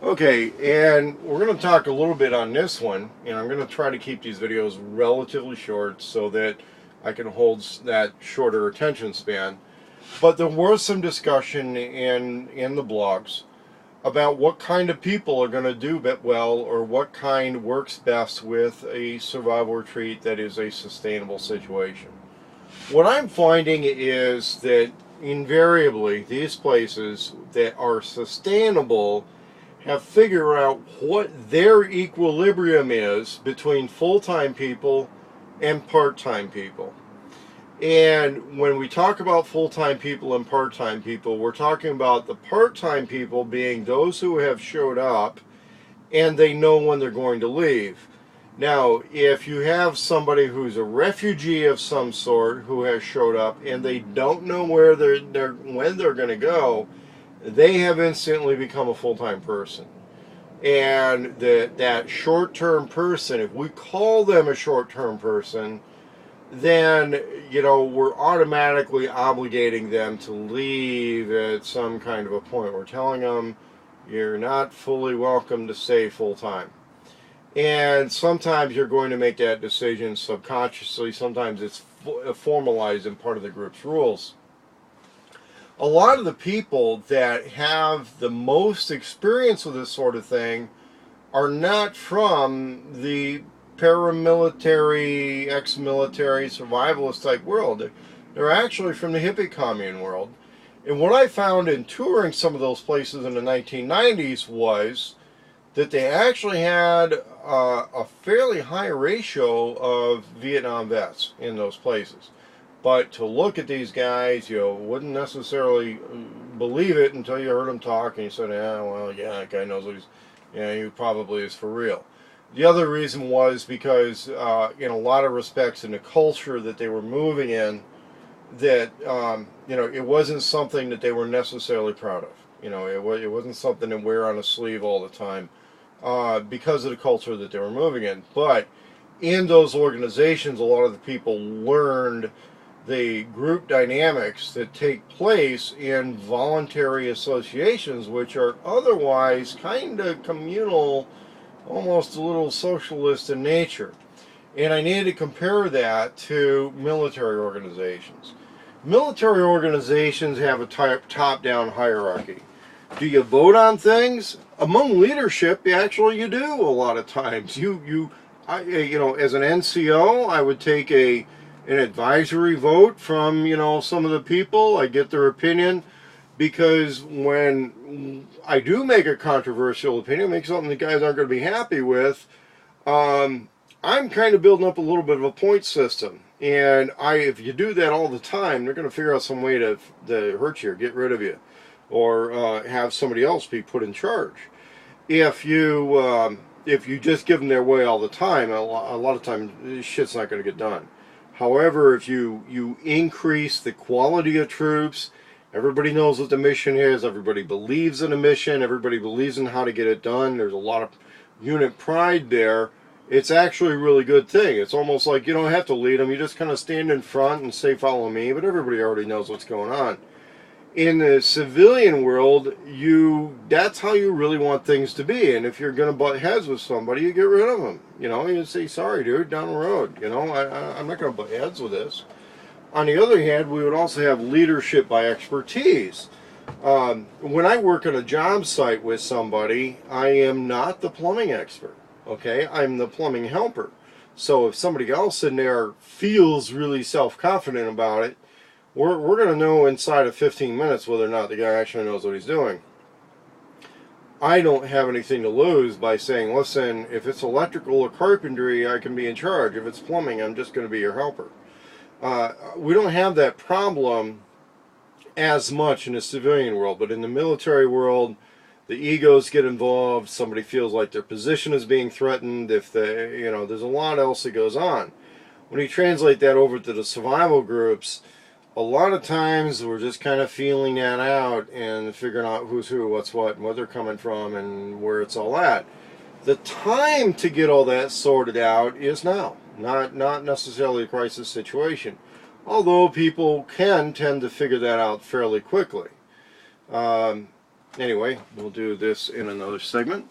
Okay, and we're going to talk a little bit on this one, and I'm going to try to keep these videos relatively short so that I can hold that shorter attention span. But there was some discussion in the blogs about what kind of people are going to do well, or what kind works best with a survival retreat that is a sustainable situation. What I'm finding is that invariably these places that are sustainable have figured out what their equilibrium is between full-time people and part-time people. And when we talk about full-time people and part-time people, we're talking about the part-time people being those who have showed up and they know when they're going to leave. Now, if you have somebody who's a refugee of some sort who has showed up and they don't know where when they're going to go, they have instantly become a full-time person. And that short-term person, if we call them a short-term person, then we're automatically obligating them to leave at some kind of a point. We're telling them you're not fully welcome to stay full-time. And sometimes you're going to make that decision subconsciously. Sometimes it's formalized in part of the group's rules. A lot of the people that have the most experience with this sort of thing are not from the paramilitary, ex-military, survivalist type world. They're actually from the hippie commune world. And what I found in touring some of those places in the 1990s was that they actually had a fairly high ratio of Vietnam vets in those places. But to look at these guys, you wouldn't necessarily believe it until you heard them talk and you said, yeah, well, yeah, that guy knows what he probably is for real. The other reason was because in a lot of respects in the culture that they were moving in, that it wasn't something that they were necessarily proud of. It wasn't something to wear on a sleeve all the time because of the culture that they were moving in. But in those organizations, a lot of the people learned the group dynamics that take place in voluntary associations, which are otherwise kind of communal, almost a little socialist in nature. And I needed to compare that to military organizations. Military organizations have a top-down hierarchy. Do you vote on things? Among leadership, actually you do a lot of times. As an NCO, I would take an advisory vote from, some of the people. I get their opinion, because when I do make a controversial opinion, make something the guys aren't going to be happy with, I'm kind of building up a little bit of a point system. And if you do that all the time, they're going to figure out some way to hurt you or get rid of you, or have somebody else be put in charge. If you just give them their way all the time, a lot of times shit's not going to get done. However, if you increase the quality of troops, everybody knows what the mission is, everybody believes in a mission, everybody believes in how to get it done, there's a lot of unit pride there, it's actually a really good thing. It's almost like you don't have to lead them, you just kind of stand in front and say follow me, but everybody already knows what's going on. In the civilian world, that's how you really want things to be. And if you're going to butt heads with somebody, you get rid of them. You say, sorry, dude, down the road. I'm not going to butt heads with this. On the other hand, we would also have leadership by expertise. When I work at a job site with somebody, I am not the plumbing expert. Okay, I'm the plumbing helper. So if somebody else in there feels really self-confident about it, we're going to know inside of 15 minutes whether or not the guy actually knows what he's doing. I don't have anything to lose by saying, listen, if it's electrical or carpentry, I can be in charge. If it's plumbing, I'm just going to be your helper. We don't have that problem as much in the civilian world, but in the military world, the egos get involved. Somebody feels like their position is being threatened. There's a lot else that goes on. When you translate that over to the survival groups, a lot of times we're just kind of feeling that out and figuring out who's who, what's what, and where they're coming from, and where it's all at. The time to get all that sorted out is now, not necessarily a crisis situation, although people can tend to figure that out fairly quickly. Anyway, we'll do this in another segment.